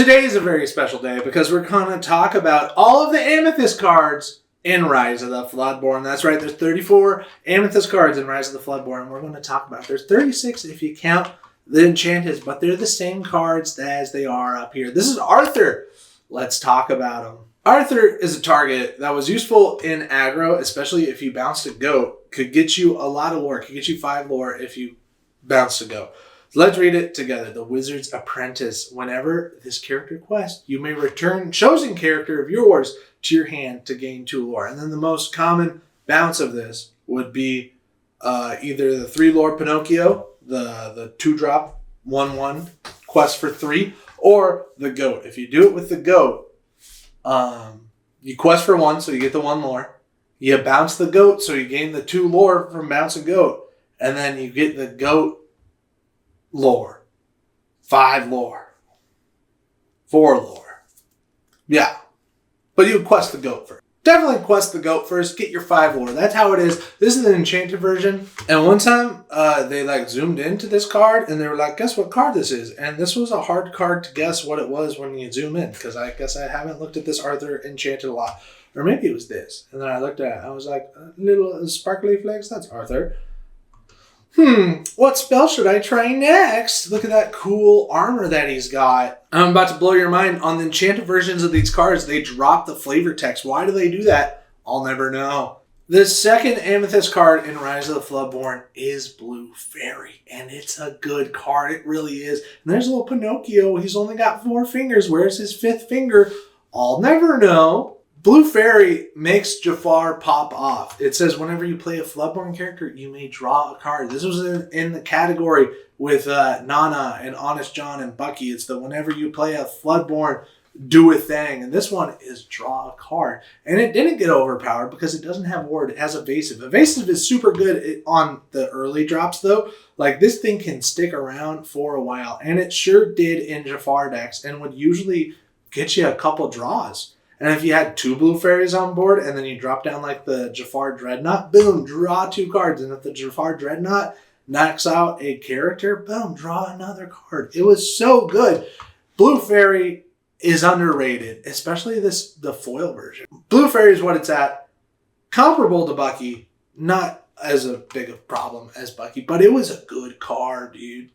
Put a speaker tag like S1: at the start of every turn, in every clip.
S1: Today is a very special day because we're going to talk about all of the Amethyst cards in Rise of the Floodborn. That's right, there's 34 Amethyst cards in Rise of the Floodborn. We're going to talk about it. There's 36 if you count the enchanteds, but they're the same cards as they are up here. This is Arthur. Let's talk about him. Arthur is a target that was useful in aggro, especially if you bounced a goat. Could get you a lot of lore. Could get you 5 lore if you bounced a goat. Let's read it together. The Wizard's Apprentice. Whenever this character quests, you may return chosen character of yours to your hand to gain 2 lore. And then the most common bounce of this would be either the 3 lore Pinocchio, the 2-drop 1/1 quest for 3, or the goat. If you do it with the goat, you quest for 1, so you get the 1 lore. You bounce the goat, so you gain the 2 lore from bouncing goat. And then you get the goat lore. 5 lore. 4 lore. Yeah. But you quest the goat first. Definitely quest the goat first. Get your 5 lore. That's how it is. This is an enchanted version. And one time, they zoomed into this card and they were like, guess what card this is? And this was a hard card to guess what it was when you zoom in. Because I guess I haven't looked at this Arthur enchanted a lot. Or maybe it was this. And then I looked at it. I was like, little sparkly flakes. That's Arthur. What spell should I try next? Look at that cool armor that he's got. I'm about to blow your mind. On the enchanted versions of these cards, they drop the flavor text. Why do they do that? I'll never know. The second Amethyst card in Rise of the Floodborn is Blue Fairy. And it's a good card. It really is. And there's little Pinocchio. He's only got 4 fingers. Where's his 5th finger? I'll never know. Blue Fairy makes Jafar pop off. It says whenever you play a Floodborn character, you may draw a card. This was in the category with Nana and Honest John and Bucky. It's the whenever you play a Floodborn, do a thing. And this one is draw a card. And it didn't get overpowered because it doesn't have ward. It has evasive. Evasive is super good on the early drops though. Like this thing can stick around for a while. And it sure did in Jafar decks and would usually get you a couple draws. And if you had 2 Blue Fairies on board and then you drop down like the Jafar Dreadnought, boom, draw 2 cards. And if the Jafar Dreadnought knocks out a character, boom, draw another card. It was so good. Blue Fairy is underrated, especially the foil version. Blue Fairy is what it's at. Comparable to Bucky, not as a big a problem as Bucky, but it was a good card, dude.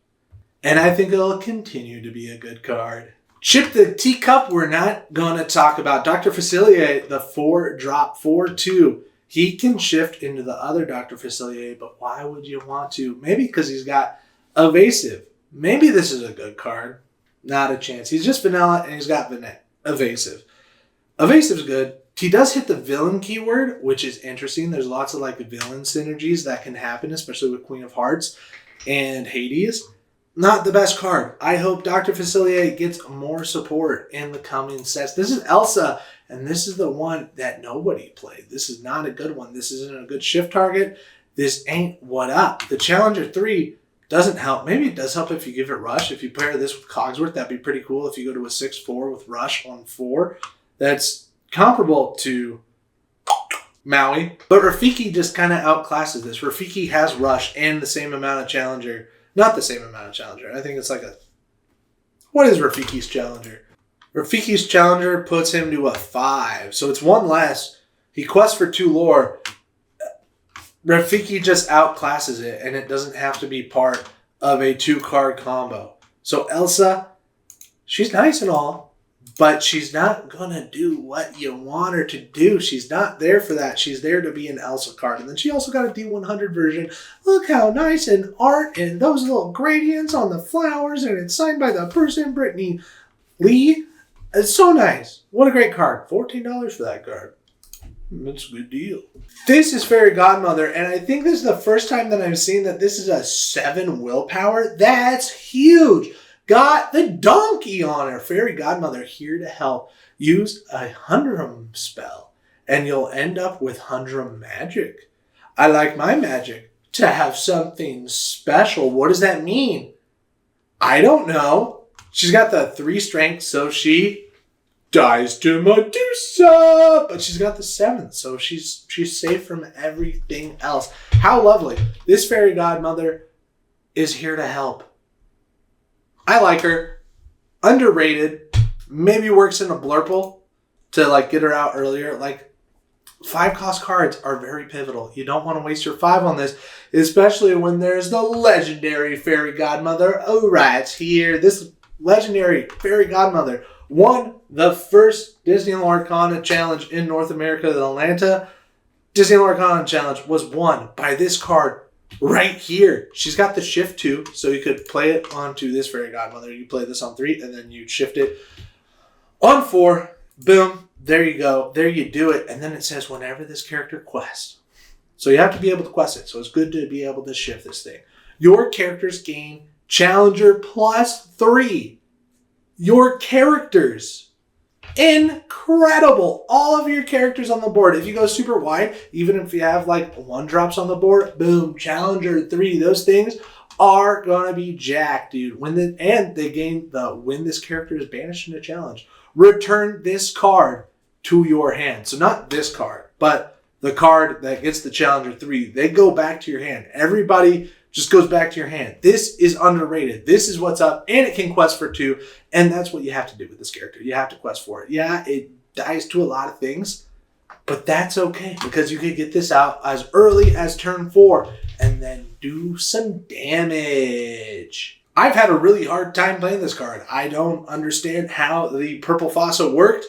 S1: And I think it'll continue to be a good card. Chip the Teacup, we're not going to talk about. Dr. Facilier, the 4-drop 4/2. He can shift into the other Dr. Facilier, but why would you want to? Maybe because he's got evasive. Maybe this is a good card. Not a chance. He's just vanilla and he's got evasive. Evasive's good. He does hit the villain keyword, which is interesting. There's lots of villain synergies that can happen, especially with Queen of Hearts and Hades. Not the best card. I hope Dr. Facilier gets more support in the coming sets. This is Elsa, and this is the one that nobody played. This is not a good one. This isn't a good shift target. This ain't what up. The Challenger 3 doesn't help. Maybe it does help if you give it Rush. If you pair this with Cogsworth, that'd be pretty cool. If you go to a 6/4 with Rush on 4, that's comparable to Maui. But Rafiki just kind of outclasses this. Rafiki has Rush and the same amount of Challenger. Not the same amount of Challenger. I think it's what is Rafiki's Challenger? Rafiki's Challenger puts him to a 5. So it's 1 less. He quests for 2 lore. Rafiki just outclasses it. And it doesn't have to be part of a 2-card combo. So Elsa, she's nice and all. But she's not going to do what you want her to do. She's not there for that. She's there to be an Elsa card. And then she also got a D100 version. Look how nice and art and those little gradients on the flowers. And it's signed by the person, Brittany Lee. It's so nice. What a great card. $14 for that card. That's a good deal. This is Fairy Godmother. And I think this is the first time that I've seen that this is a 7 willpower. That's huge. Got the donkey on her. Fairy Godmother here to help. Use a Hundrum spell and you'll end up with Hundrum magic. I like my magic to have something special. What does that mean? I don't know. She's got the 3 strength, so she dies to Medusa. But she's got the 7th, so she's safe from everything else. How lovely. This Fairy Godmother is here to help. I like her. Underrated. maybe works in a blurple to like get her out earlier. Like 5-cost cards are very pivotal. You don't want to waste your 5 on this, especially when there's the legendary fairy godmother. Oh, right here. This legendary fairy godmother won the first Disney Lorcana challenge in North America, the Atlanta Disney Lorcana challenge was won by this card right here. She's got the shift too, so you could play it onto this fairy godmother. You play this on 3, and then you shift it on 4. Boom. There you go. There you do it. And then it says whenever this character quests. So you have to be able to quest it. So it's good to be able to shift this thing. Your characters gain Challenger +3. Your characters. Incredible. All of your characters on the board. If you go super wide, even if you have like 1-drops on the board, boom, Challenger 3. Those things are going to be jacked, dude. And they gain the when this character is banished in a challenge. Return this card to your hand. So not this card, but the card that gets the Challenger 3. They go back to your hand. Everybody just goes back to your hand. This is underrated. This is what's up, and it can quest for 2, and that's what you have to do with this character. You have to quest for it. Yeah, it dies to a lot of things, but that's okay because you can get this out as early as turn 4 and then do some damage. I've had a really hard time playing this card. I don't understand how the Purple Fossa worked,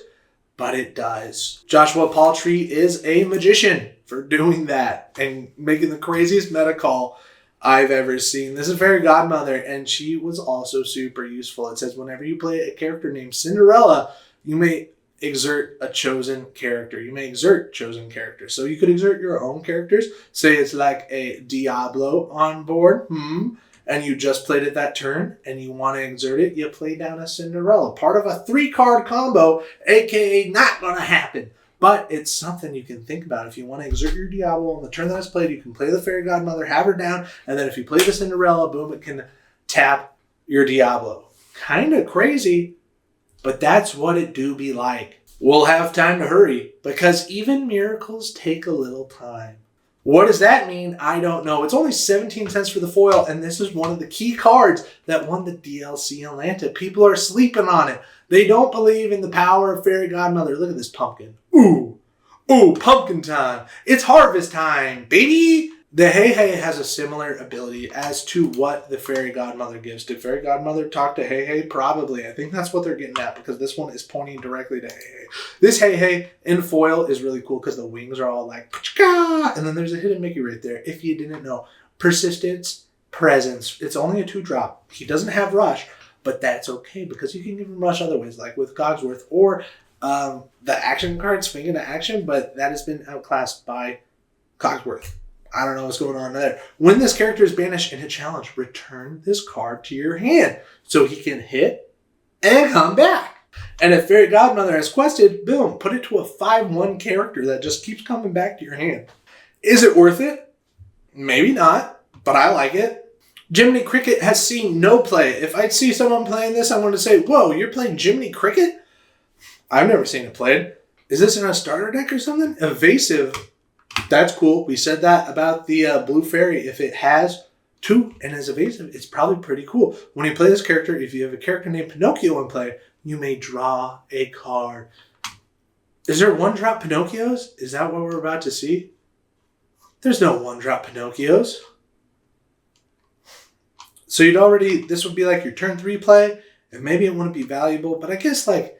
S1: but it does. Joshua Paltree is a magician for doing that and making the craziest meta call I've ever seen. This is Fairy Godmother, and she was also super useful. It says whenever you play a character named Cinderella, you may exert a chosen character. You may exert chosen characters. So you could exert your own characters. Say it's like a Diablo on board. And you just played it that turn, and you want to exert it, you play down a Cinderella. Part of a 3-card combo, aka not going to happen. But it's something you can think about. If you want to exert your Diablo on the turn that it's played, you can play the Fairy Godmother, have her down, and then if you play the Cinderella, boom, it can tap your Diablo. Kind of crazy, but that's what it do be like. We'll have time to hurry, because even miracles take a little time. What does that mean? I don't know. It's only 17 cents for the foil, and this is one of the key cards that won the DLC Atlanta. People are sleeping on it. They don't believe in the power of Fairy Godmother. Look at this pumpkin. Ooh, pumpkin time. It's harvest time, baby. The Hey Hey has a similar ability as to what the Fairy Godmother gives. Did Fairy Godmother talk to Hey Hey? Probably. I think that's what they're getting at because this one is pointing directly to Hey Hey. This Hey Hey in foil is really cool because the wings are all like, and then there's a hidden Mickey right there. If you didn't know, persistence, presence. It's only a 2-drop. He doesn't have rush, but that's okay because you can give him rush other ways, like with Cogsworth or the action card, swing into action, but that has been outclassed by Cogsworth. I don't know what's going on there. When this character is banished in a challenge, return this card to your hand so he can hit and come back. And if Fairy Godmother has quested, boom, put it to a 5/1 character that just keeps coming back to your hand. Is it worth it? Maybe not, but I like it. Jiminy Cricket has seen no play. If I see someone playing this, I want to say, whoa, you're playing Jiminy Cricket? I've never seen it played. Is this in a starter deck or something? Evasive. That's cool. We said that about the Blue Fairy. If it has 2 and is evasive, it's probably pretty cool. When you play this character, if you have a character named Pinocchio in play, you may draw a card. Is there 1-drop Pinocchios? Is that what we're about to see? There's no 1-drop Pinocchios. So this would be like your turn 3 play, and maybe it wouldn't be valuable, but I guess like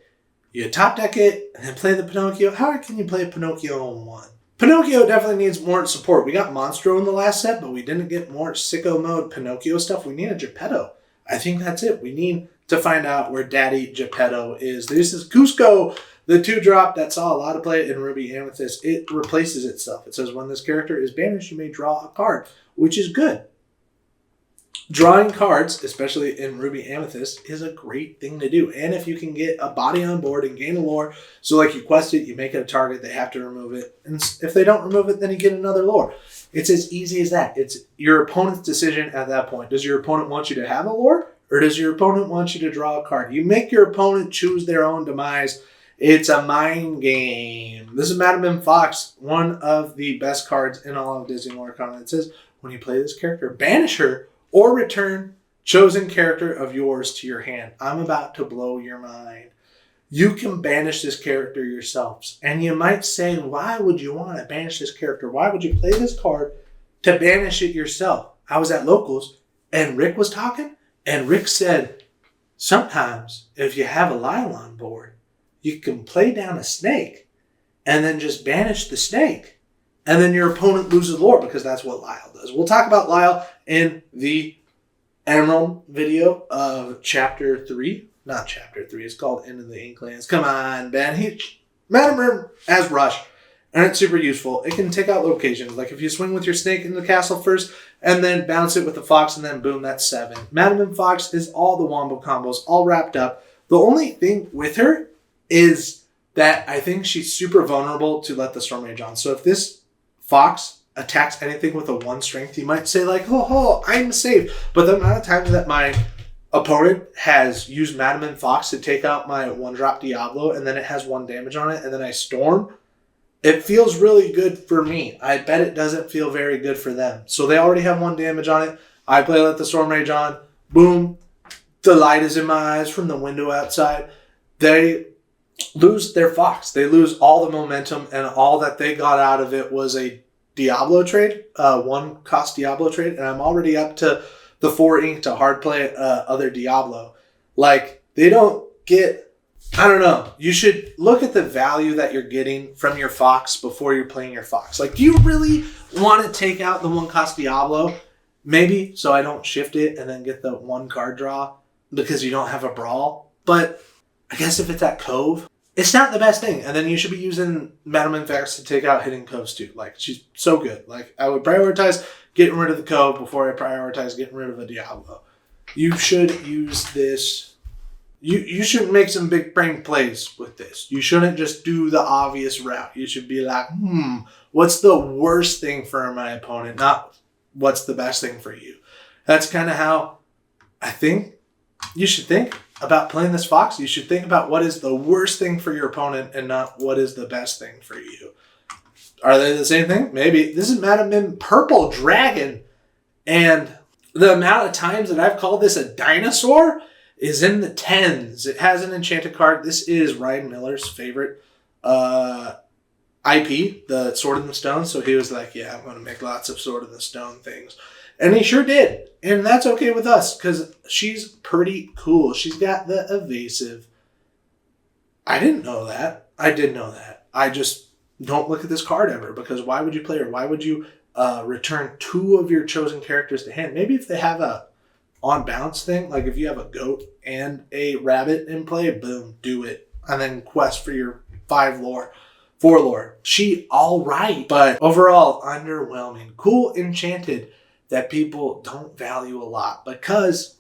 S1: you top deck it and then play the Pinocchio. How can you play a Pinocchio in 1? Pinocchio definitely needs more support. We got Monstro in the last set, but we didn't get more sicko mode Pinocchio stuff. We need a Geppetto. I think that's it. We need to find out where Daddy Geppetto is. This is Cusco, the 2-drop that saw a lot of play in Ruby Amethyst. It replaces itself. It says when this character is banished, you may draw a card, which is good. Drawing cards, especially in Ruby Amethyst, is a great thing to do. And if you can get a body on board and gain a lore, so like you quest it, you make it a target, they have to remove it. And if they don't remove it, then you get another lore. It's as easy as that. It's your opponent's decision at that point. Does your opponent want you to have a lore? Or does your opponent want you to draw a card? You make your opponent choose their own demise. It's a mind game. This is Madam M. Fox, one of the best cards in all of Disney Lorcana. It says, when you play this character, banish her or return chosen character of yours to your hand. I'm about to blow your mind. you can banish this character yourselves. And you might say, why would you want to banish this character? Why would you play this card to banish it yourself? I was at Locals and Rick was talking, and Rick said, sometimes if you have a Lyle on board, you can play down a snake and then just banish the snake. And then your opponent loses lore, because that's what Lyle does. We'll talk about Lyle in the Emerald video of Chapter 3. Not Chapter 3. It's called End of the Inklands. Come on, Ben. Madam has Rush. And it's super useful. It can take out locations. Like if you swing with your snake in the castle first and then bounce it with the fox and then boom, that's 7. Madam and Fox is all the wombo combos all wrapped up. The only thing with her is that I think she's super vulnerable to let the Storm Rage on. So if this Fox attacks anything with a 1 strength, you might say like, oh, I'm safe. But the amount of times that my opponent has used Madam and Fox to take out my 1-drop Diablo and then it has 1 damage on it and then I Storm, it feels really good for me. I bet it doesn't feel very good for them. So they already have 1 damage on it. I play Let the Storm Rage on. Boom. The light is in my eyes from the window outside. They lose their Fox. They lose all the momentum, and all that they got out of it was a Diablo trade, 1 cost Diablo trade, and I'm already up to the 4 ink to hard play other Diablo. Like, they don't get... I don't know. You should look at the value that you're getting from your Fox before you're playing your Fox. Like, do you really want to take out the 1 cost Diablo? Maybe, so I don't shift it and then get the 1 card draw because you don't have a Brawl. But I guess if it's at Cove, it's not the best thing. And then you should be using Madam and Fox to take out Hidden Coves too. Like, she's so good. Like, I would prioritize getting rid of the Cove before I prioritize getting rid of a Diablo. You should use this... You should make some big brain plays with this. You shouldn't just do the obvious route. You should be like, what's the worst thing for my opponent? Not what's the best thing for you. That's kind of how I think you should think about playing this Fox. You should think about what is the worst thing for your opponent and not what is the best thing for you. Are they the same thing? Maybe. This is Madam Mim Purple Dragon. And the amount of times that I've called this a dinosaur is in the 10s. It has an enchanted card. This is Ryan Miller's favorite IP, the Sword in the Stone. So he was like, yeah, I'm going to make lots of Sword in the Stone things. And he sure did. And that's okay with us because she's pretty cool. She's got the evasive. I didn't know that. I did know that. I just don't look at this card ever because why would you play her? Why would you return 2 of your chosen characters to hand? Maybe if they have a on balance thing, like if you have a goat and a rabbit in play, boom, do it. And then quest for your 4 lore. She all right, but overall underwhelming. Cool enchanted that people don't value a lot because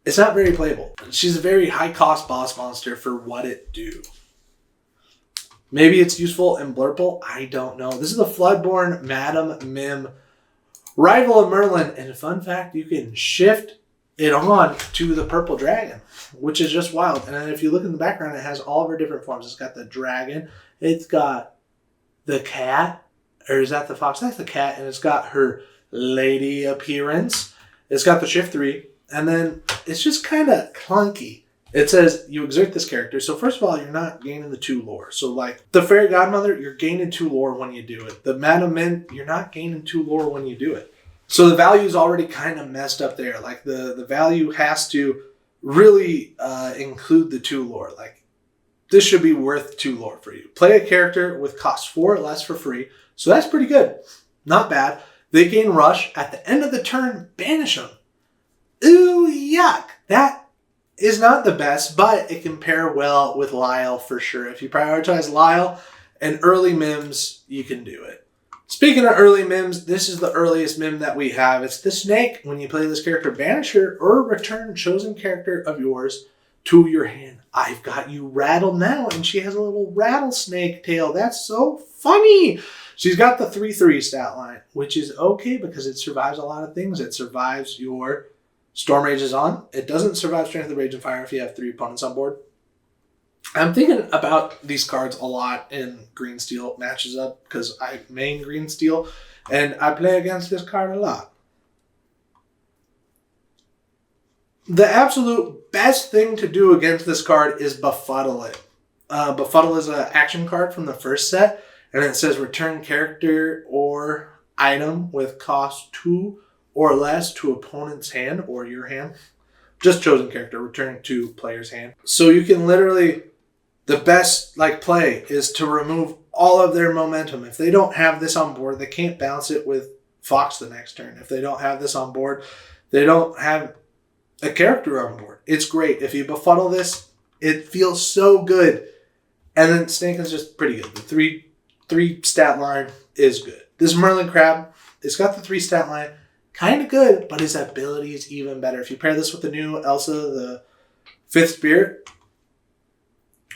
S1: it's not very playable. She's a very high cost boss monster for what it do. Maybe it's useful in Blurple. I don't know. This is the Floodborn Madam Mim Rival of Merlin, and a fun fact, you can shift it on to the purple dragon, which is just wild. And then if you look in the background, it has all of her different forms. It's got the dragon, it's got the cat, or is that the fox? That's the cat, and it's got her lady appearance. It's got the shift 3, and then it's just kind of clunky. It says you exert this character. So first of all, you're not gaining the 2 lore. So like the Fairy Godmother, you're gaining 2 lore when you do it. The Madam Min, you're not gaining 2 lore when you do it. So the value is already kind of messed up there. Like the value has to really include the 2 lore. Like this should be worth 2 lore for you. Play a character with cost 4 or less for free. So that's pretty good. Not bad. They gain rush. At the end of the turn, banish them. Ooh, yuck. That is not the best, but it can pair well with Lyle for sure. If you prioritize Lyle and early Mims, you can do it. Speaking of early Mims, this is the earliest Mim that we have. It's the snake. When you play this character, banish her or return chosen character of yours to your hand. I've got you rattled now, and she has a little rattlesnake tail. That's so funny. She's got the 3/3 stat line, which is okay because it survives a lot of things. It survives your Storm Rage is on. It doesn't survive Strength of Rage and Fire if you have 3 opponents on board. I'm thinking about these cards a lot in Green Steel matches up because I main Green Steel and I play against this card a lot. The absolute best thing to do against this card is Befuddle it. Befuddle is an action card from the first set, and it says return character or item with cost 2 or less to opponent's hand or your hand. Just chosen character, return to player's hand. So you can literally, the best play is to remove all of their momentum. If they don't have this on board, they can't bounce it with Fox the next turn. If they don't have this on board, they don't have a character on board. It's great. If you befuddle this, it feels so good. And then Snake is just pretty good. The three stat line is good. This Merlin Crab, it's got the 3 stat line, kind of good, but his ability is even better. If you pair this with the new Elsa, the 5th Spirit,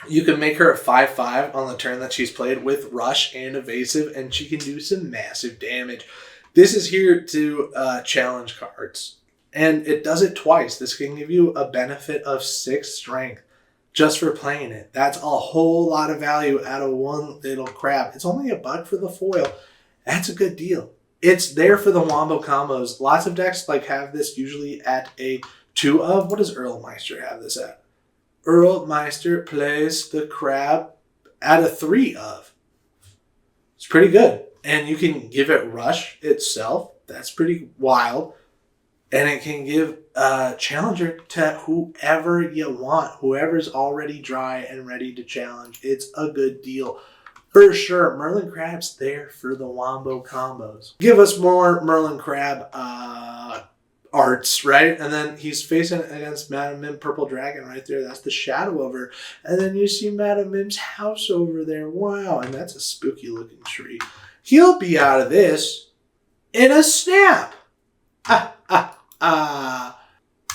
S1: you can make her a 5/5 on the turn that she's played with Rush and Evasive, and she can do some massive damage. This is here to challenge cards. And it does it twice. This can give you a benefit of 6 strength just for playing it. That's a whole lot of value out of one little crab. It's only $1 for the foil. That's a good deal. It's there for the wombo combos. Lots of decks have this usually at a 2 of. What does Earl Meister have this at? Earl Meister plays the crab at a 3 of. It's pretty good. And you can give it Rush itself. That's pretty wild. And it can give a challenger to whoever you want. Whoever's already dry and ready to challenge. It's a good deal. For sure, Merlin Crab's there for the wombo combos. Give us more Merlin Crab arts, right? And then he's facing against Madam Mim Purple Dragon right there. That's the shadow of her. And then you see Madam Mim's house over there. Wow, and that's a spooky looking tree. He'll be out of this in a snap.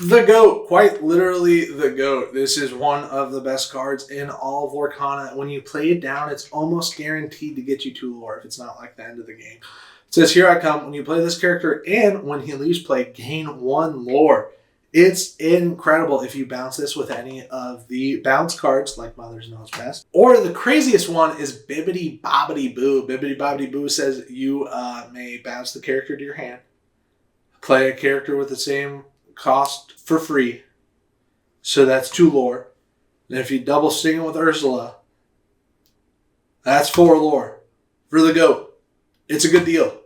S1: The GOAT, quite literally the GOAT. This is one of the best cards in all of Lorcana. When you play it down, it's almost guaranteed to get you 2 lore if it's not like the end of the game. It says, here I come. When you play this character and when he leaves play, gain 1 lore. It's incredible if you bounce this with any of the bounce cards, like Mother's Knows Best. Or the craziest one is Bibbidi Bobbidi Boo. Bibbidi Bobbidi Boo says you may bounce the character to your hand. Play a character with the same cost for free. So that's 2 lore. And if you double sting it with Ursula, that's 4 lore for the GOAT. It's a good deal.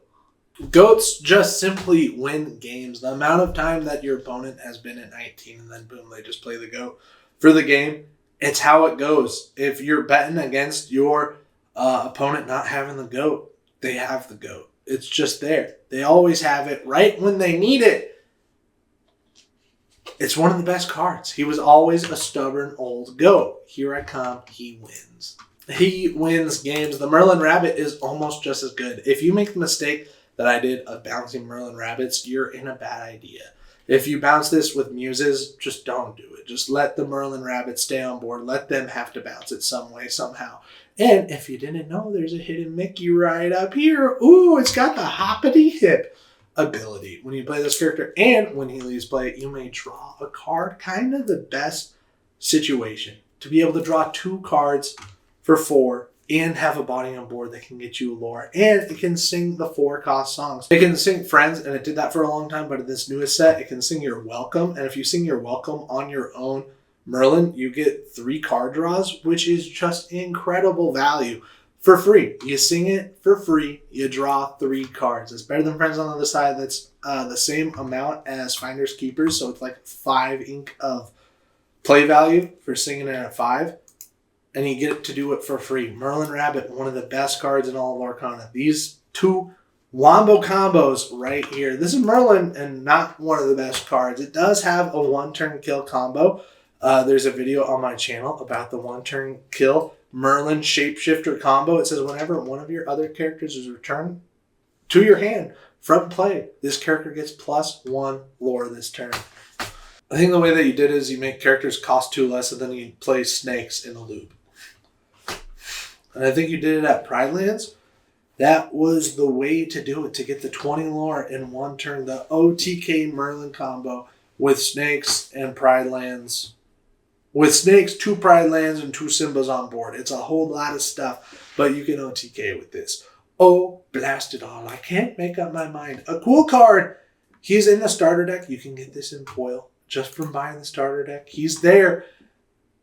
S1: GOATs just simply win games. The amount of time that your opponent has been at 19 and then boom, they just play the GOAT for the game. It's how it goes. If you're betting against your opponent not having the GOAT, they have the GOAT. It's just there. They always have it right when they need it. It's one of the best cards. He was always a stubborn old GOAT. Here I come. He wins. He wins games. The Merlin Rabbit is almost just as good. If you make the mistake that I did of bouncing Merlin Rabbits, you're in a bad idea. If you bounce this with Muses, just don't do it. Just let the Merlin Rabbit stay on board. Let them have to bounce it some way, somehow. And if you didn't know, there's a hidden Mickey right up here. Ooh, it's got the hoppity hip ability. When you play this character and when he leaves play, you may draw a card. Kind of the best situation. To be able to draw 2 cards for 4 and have a body on board that can get you a lore. And it can sing the 4-cost songs. It can sing Friends, and it did that for a long time, but in this newest set, it can sing Your Welcome. And if you sing Your Welcome on your own Merlin, you get 3 card draws, which is just incredible value for free. You sing it for free, you draw 3 cards. It's better than Friends on the other side. That's the same amount as Finders Keepers, so it's like 5 ink of play value for singing it at 5. And you get to do it for free. Merlin Rabbit, one of the best cards in all of Lorcana. These 2 wombo combos right here. This is Merlin and not one of the best cards. It does have a 1-turn kill combo. There's a video on my channel about the 1-turn kill Merlin Shapeshifter combo. It says whenever one of your other characters is returned to your hand from play, this character gets +1 lore this turn. I think the way that you did is you make characters cost 2 less and then you play snakes in a loop. And I think you did it at Pride Lands. That was the way to do it, to get the 20 lore in 1 turn. The OTK Merlin combo with snakes and Pride Lands. With snakes, 2 Pride Lands, and 2 Simbas on board. It's a whole lot of stuff, but you can OTK with this. Oh, blast it all. I can't make up my mind. A cool card. He's in the starter deck. You can get this in foil. just from buying the starter deck. He's there,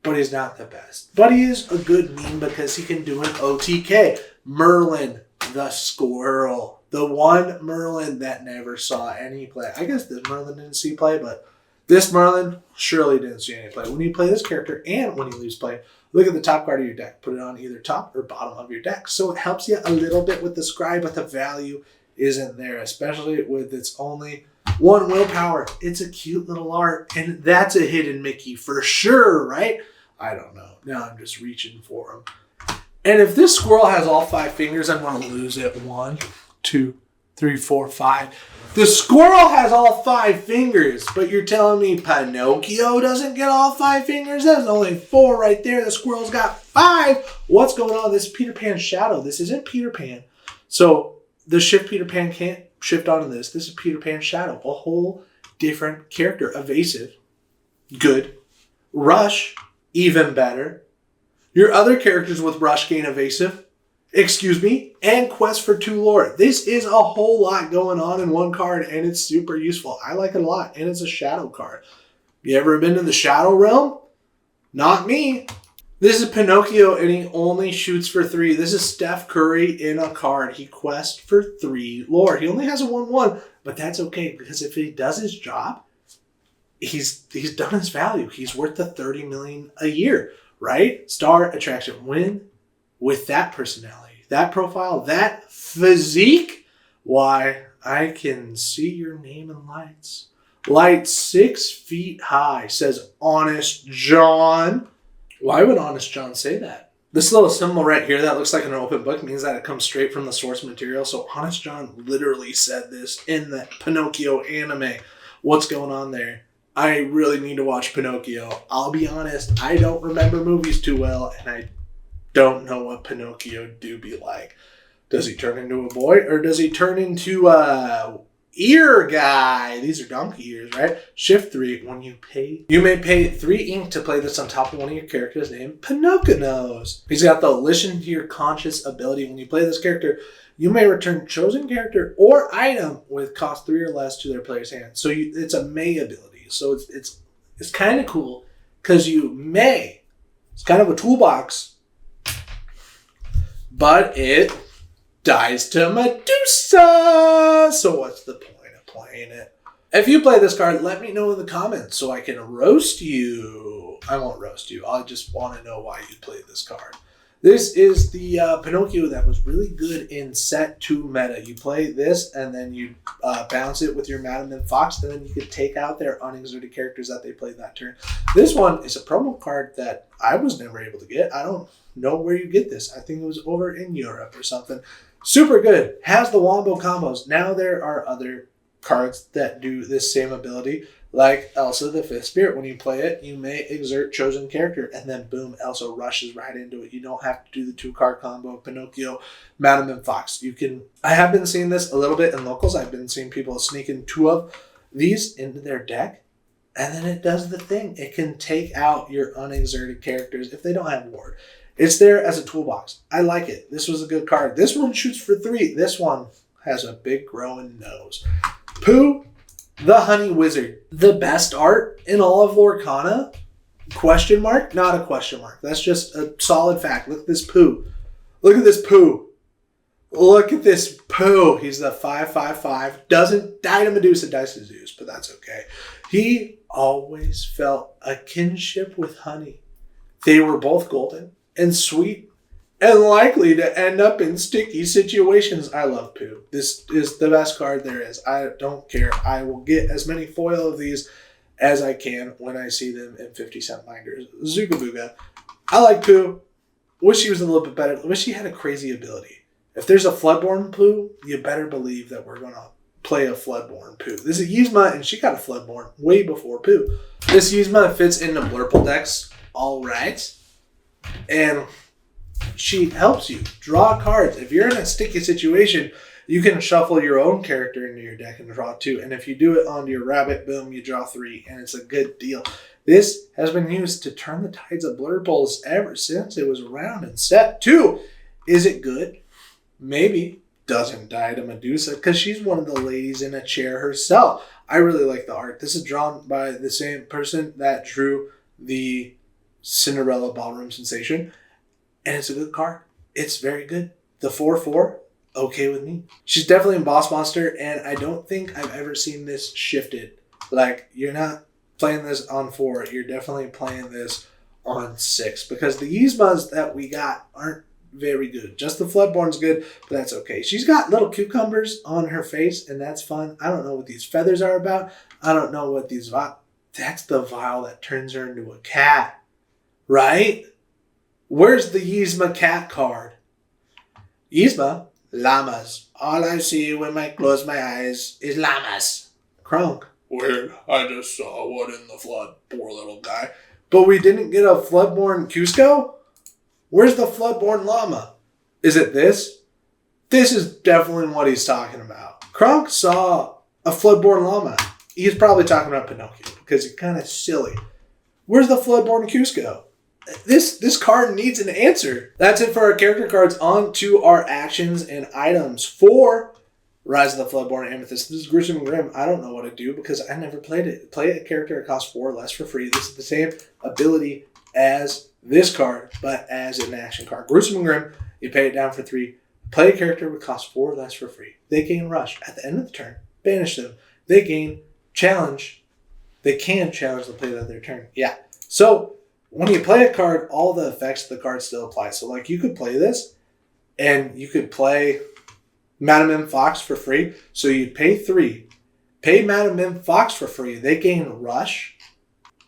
S1: but he's not the best. But he is a good meme because he can do an OTK. Merlin, the squirrel. The one Merlin that never saw any play. I guess this Merlin didn't see play, but this Merlin surely didn't see any play. When you play this character and when you lose play, look at the top card of your deck. Put it on either top or bottom of your deck. So it helps you a little bit with the scry, but the value isn't there, especially with its only one willpower. It's a cute little art, and that's a hidden Mickey for sure, right? I don't know. Now I'm just reaching for him. And if this squirrel has all 5 fingers, I'm going to lose it. 1, 2, 3, 4, 5. The squirrel has all 5 fingers, but you're telling me Pinocchio doesn't get all 5 fingers? There's only 4 right there. The squirrel's got 5. What's going on? This is Peter Pan's shadow. This isn't Peter Pan. So the shift Peter Pan can't shift onto this. This is Peter Pan's shadow. A whole different character. Evasive. Good. Rush. Even better. Your other characters with Rush gain evasive. Excuse me. And Quest for 2 lore. This is a whole lot going on in one card, and it's super useful. I like it a lot, and it's a shadow card. You ever been in the shadow realm? Not me. This is Pinocchio, and he only shoots for 3. This is Steph Curry in a card. He quests for 3 lore. He only has a 1/1, but that's okay, because if he does his job, he's done his value. He's worth the $30 million a year, right? Star attraction. Win with that personality, that profile, that physique. Why, I can see your name in lights. Light 6 feet high, says Honest John. Why would Honest John say that? This little symbol right here that looks like an open book means that it comes straight from the source material. So Honest John literally said this in the Pinocchio anime. What's going on there? I really need to watch Pinocchio. I'll be honest, I don't remember movies too well, and I don't know what Pinocchio do be like. Does he turn into a boy, or does he turn into a ear guy? These are donkey ears, right? Shift 3. When you may pay 3 ink to play this on top of one of your characters named Pinocchio. He's got the listen to your conscious ability. When you play this character, you may return chosen character or item with cost 3 or less to their player's hand. So it's a may ability. So it's kind of cool because you may. It's kind of a toolbox, but it dies to Medusa. So what's the point of playing it? If you play this card, let me know in the comments so I can roast you. I won't roast you. I just want to know why you played this card. This is the Pinocchio that was really good in set 2 meta. You play this and then you bounce it with your Madam and Fox, and then you could take out their unexerted characters that they played that turn. This one is a promo card that I was never able to get. I don't know where you get this. I think it was over in Europe or something. Super good. Has the wombo combos. Now there are other cards that do this same ability, like Elsa the Fifth Spirit. When you play it, you may exert chosen character, and then boom, Elsa rushes right into it. You don't have to do the 2-card combo, Pinocchio, Madam and Fox. I have been seeing this a little bit in locals. I've been seeing people sneaking 2 of these into their deck, and then it does the thing. It can take out your unexerted characters if they don't have ward. It's there as a toolbox. I like it. This was a good card. This one shoots for 3. This one has a big growing nose. Pooh, the Honey Wizard. The best art in all of Lorcana? Question mark? Not a question mark. That's just a solid fact. Look at this Pooh. Look at this Pooh. Look at this Pooh. He's the 5/5/5. Doesn't die to Medusa, dies to Zeus, but that's okay. He always felt a kinship with honey. They were both golden and sweet and likely to end up in sticky situations. I love Pooh. This is the best card there is. I don't care. I will get as many foil of these as I can when I see them in 50-cent binders. Zuga Booga. I like Pooh. Wish he was a little bit better. Wish he had a crazy ability. If there's a Floodborn Pooh, you better believe that we're going to play a Floodborn Pooh. This is Yzma, and she got a Floodborn way before Pooh. This Yzma fits into Blurple decks all right. And she helps you draw cards. If you're in a sticky situation, you can shuffle your own character into your deck and draw 2. And if you do it onto your rabbit, boom, you draw 3. And it's a good deal. This has been used to turn the tides of Blurples ever since it was around in set 2. Is it good? Maybe. doesn't die to Medusa because she's one of the ladies in a chair herself. I really like the art. This is drawn by the same person that drew the Cinderella Ballroom Sensation, and it's a good card. It's very good. The 4/4, okay with me. She's definitely a boss monster, and I don't think I've ever seen this shifted. Like, you're not playing this on 4. You're definitely playing this on 6 because the Yzmas that we got aren't very good. Just the Floodborn's good, but that's okay. She's got little cucumbers on her face, and that's fun. I don't know what these feathers are about. I don't know what these... That's the vial that turns her into a cat, right? Where's the Yzma cat card? Yzma, llamas. All I see when I close my eyes is llamas. Kronk. Weird. I just saw one in the flood. Poor little guy. But we didn't get a Floodborn Cusco? Where's the Floodborn llama? Is it this? This is definitely what he's talking about. Kronk saw a Floodborn llama. He's probably talking about Pinocchio because he's kind of silly. Where's the Floodborn Cusco? This card needs an answer. That's it for our character cards. On to our actions and items for Rise of the Floodborn Amethyst. This is Gruesome and Grim. I don't know what to do because I never played it. Play a character, it costs 4 less for free. This is the same ability as this card, but as an action card. Gruesome and Grim, you pay it down for 3. Play a character, it costs 4 less for free. They gain Rush at the end of the turn. Banish them. They gain Challenge. They can challenge the play of their turn. Yeah. So when you play a card, all the effects of the card still apply. So like you could play this and you could play Madam M Fox for free. So you'd pay 3. Pay Madam M Fox for free. They gain Rush.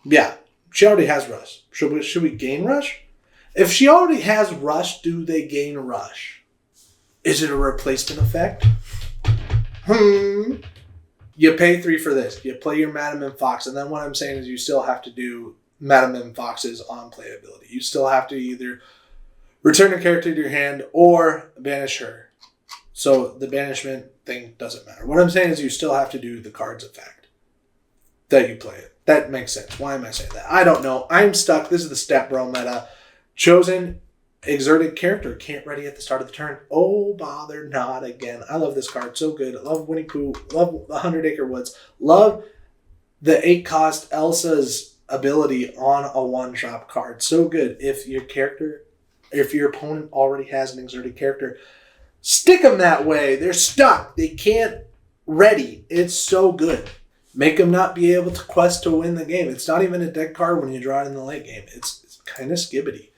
S1: Yeah. She already has Rush. Should we gain Rush? If she already has Rush, do they gain Rush? Is it a replacement effect? You pay 3 for this. You play your Madam M Fox. And then what I'm saying is you still have to do Madam M Fox's on playability. You still have to either return a character to your hand or banish her. So the banishment thing doesn't matter. What I'm saying is you still have to do the card's effect that you play it. That makes sense. Why am I saying that? I don't know. I'm stuck. This is the Step Bro meta. Chosen exerted character. Can't ready at the start of the turn. Oh, bother not again. I love this card. So good. I love Winnie the Pooh. Love the 100 Acre Woods. Love the 8-cost Elsa's ability on a one-drop card. So good. If your opponent already has an exerted character, stick them that way. They're stuck. They can't ready. It's so good. Make them not be able to quest to win the game. It's not even a deck card when you draw it in the late game. It's kind of skibbity.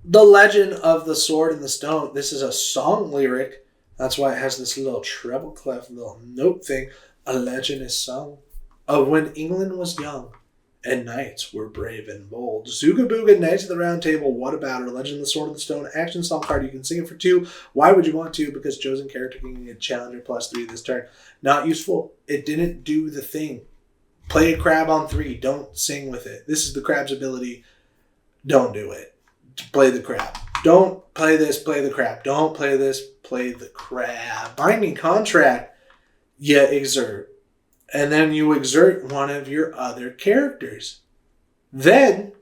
S1: The Legend of the Sword and the Stone. This is a song lyric. That's why it has this little treble clef, little note thing. A legend is sung of when England was young and knights were brave and bold. Zuga Booga, Knights of the Round Table, what about her? Legend of the Sword and the Stone, action song card. You can sing it for 2. Why would you want to? Because chosen character can get Challenger +3 this turn. Not useful. It didn't do the thing. Play a crab on 3. Don't sing with it. This is the crab's ability. Don't do it. Play the crab. Don't play this, play the crab. Don't play this, play the crab. Binding Contract, you exert. And then you exert one of your other characters. Then,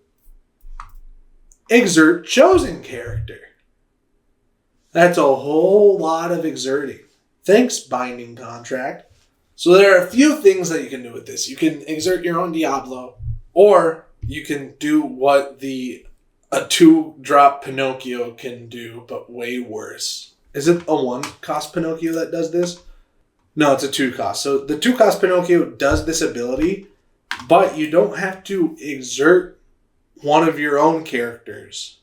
S1: exert chosen character. That's a whole lot of exerting. Thanks, Binding Contract. So there are a few things that you can do with this. You can exert your own Diablo, or you can do what a 2-drop Pinocchio can do, but way worse. Is it a 1-cost Pinocchio that does this? No, it's a 2-cost. So the 2-cost Pinocchio does this ability, but you don't have to exert one of your own characters.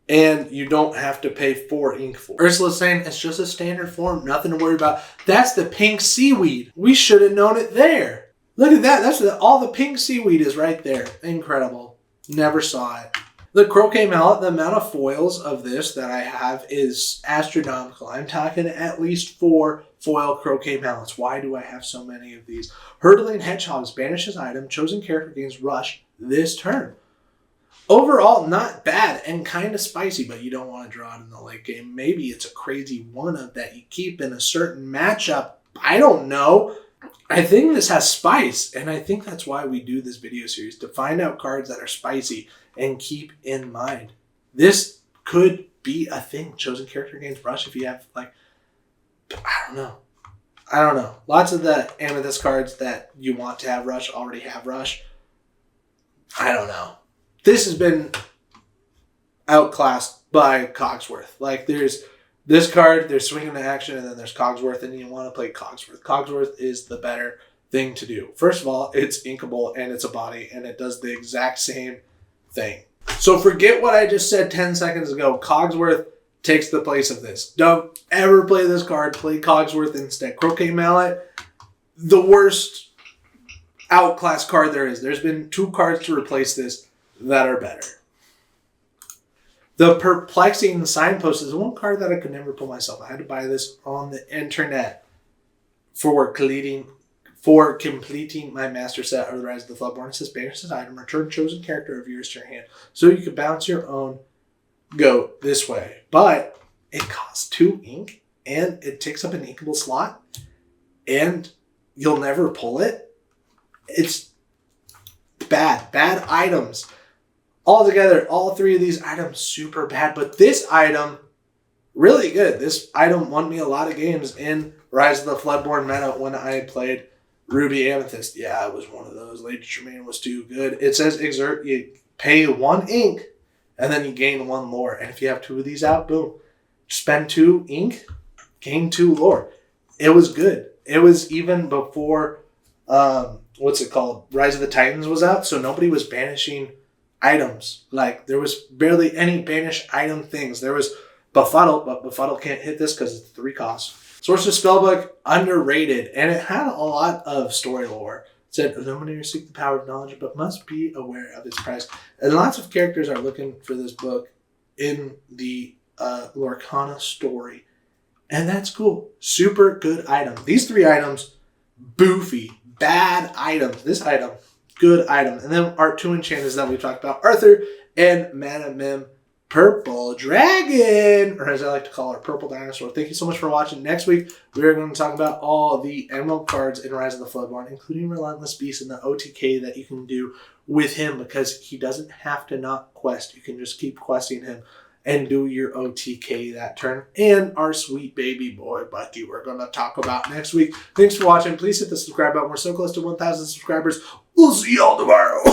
S1: And you don't have to pay 4 ink for it. Ursula's saying it's just a standard form, nothing to worry about. That's the pink seaweed. We should have known it there. Look at that. That's all the pink seaweed is right there. Incredible. Never saw it. The Croquet Mallet, the amount of foils of this that I have is astronomical. I'm talking at least 4 foil Croquet Mallets. Why do I have so many of these? Hurtling Hedgehogs, banishes item, chosen character gains Rush this turn. Overall, not bad and kind of spicy, but you don't want to draw it in the late game. Maybe it's a crazy one-of that you keep in a certain matchup. I don't know. I think this has spice, and I think that's why we do this video series, to find out cards that are spicy and keep in mind. This could be a thing. Chosen character gains Rush if you have, like, I don't know. Lots of the Amethyst cards that you want to have Rush already have Rush. I don't know. This has been outclassed by Cogsworth. Like, there's this card, there's Swing into Action, and then there's Cogsworth, and you want to play Cogsworth. Cogsworth is the better thing to do. First of all, it's inkable, and it's a body, and it does the exact same thing. So forget what I just said 10 seconds ago. Cogsworth takes the place of this. Don't ever play this card. Play Cogsworth instead. Croquet Mallet, the worst outclassed card there is. There's been 2 cards to replace this that are better. The Perplexing Signpost is one card that I could never pull myself. I had to buy this on the internet for completing my master set of the Rise of the Floodborn. It says, banish this item, return chosen character of yours to your hand. So you can bounce your own goat this way. But it costs 2 ink, and it takes up an inkable slot, and you'll never pull it. It's bad. Bad items. Altogether, all 3 of these items super bad, but this item, really good. This item won me a lot of games in Rise of the Floodborn meta when I played Ruby Amethyst. Yeah, it was one of those. Lady Tremaine was too good. It says exert, you pay 1 ink, and then you gain 1 lore. And if you have 2 of these out, boom. Spend 2 ink, gain 2 lore. It was good. It was even before, Rise of the Titans was out, so nobody was banishing items. Like, there was barely any banish item things. There was Befuddle, but Befuddle can't hit this because it's 3 costs. Sorcerer's Spellbook, underrated, and it had a lot of story lore. It said, Illumineers seek the power of knowledge, but must be aware of its price. And lots of characters are looking for this book in the Lorcana story. And that's cool. Super good item. These 3 items, boofy, bad items. This item, good item. And then our 2 enchanters that we talked about, Arthur and Mana Mim Purple Dragon, or as I like to call her, Purple Dinosaur. Thank you so much for watching. Next week, we are going to talk about all the Emerald cards in Rise of the Floodborn, including Relentless Beast and the OTK that you can do with him, because he doesn't have to not quest. You can just keep questing him and do your OTK that turn. And our sweet baby boy, Bucky, we're going to talk about next week. Thanks for watching. Please hit the subscribe button. We're so close to 1,000 subscribers. We'll see y'all tomorrow.